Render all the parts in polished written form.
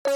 The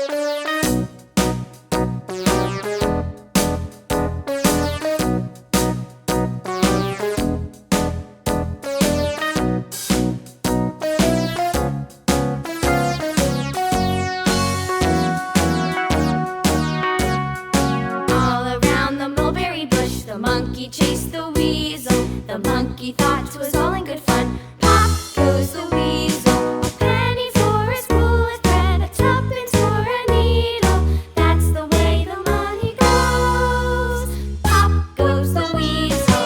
monkey chased the weasel. The monkey thought 'twas all in good fun. Pop goes the weasel. A penny for a spool of thread, a tuppence for a needle. That's the way the money goes. Pop goes the weasel.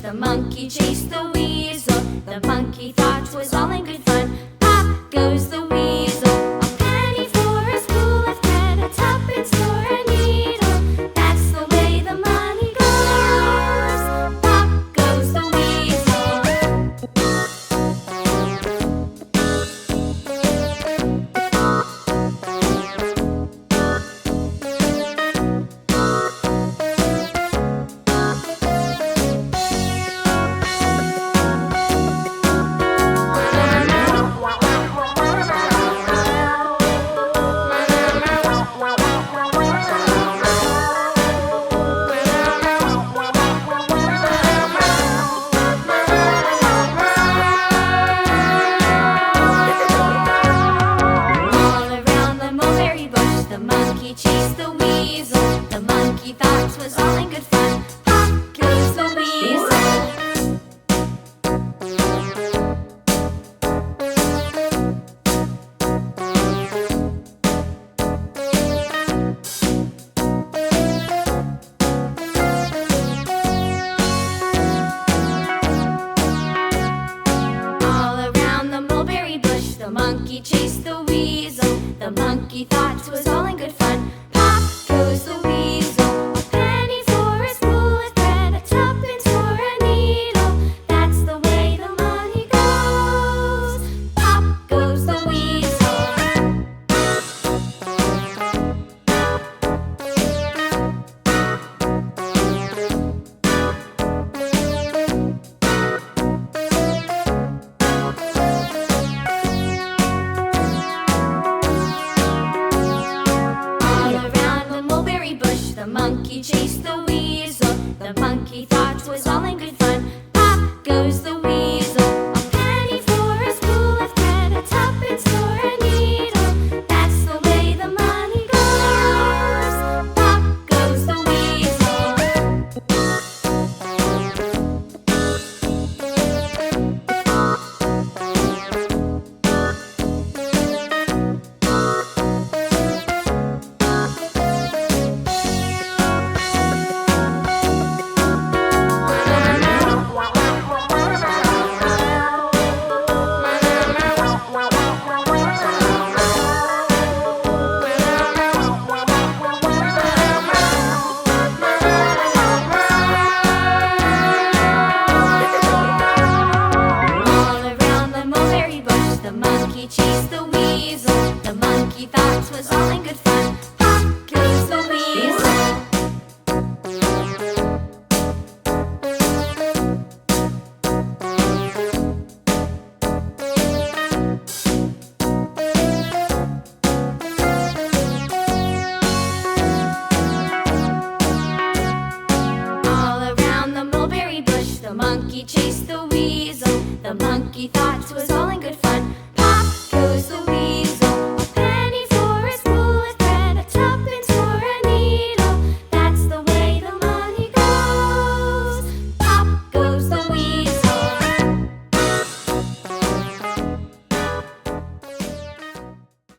The monkey chased the weasel. The monkey thought 'twas all in good fun. Pop goes the weasel. A penny for a spool of thread, a tuppence for a needle. That's the way the money goes. Pop goes the weasel. The monkey chased the weasel. The monkey thought 'twas all in good fun. Pop goes the weasel. All around the mulberry bush, the monkey chased the weasel. The monkey thought 'twas all in good fun. Pop goes the weasel. A penny for a spool of thread, a tuppence for a needle. That's the way the money goes. Pop goes the weasel. The monkey chased the weasel. The monkey thought 'twas all in good fun. Pop goes the weasel. A penny for a spool of thread, a tuppence for a needle. That's the way the money goes. Pop goes the weasel. The monkey chased the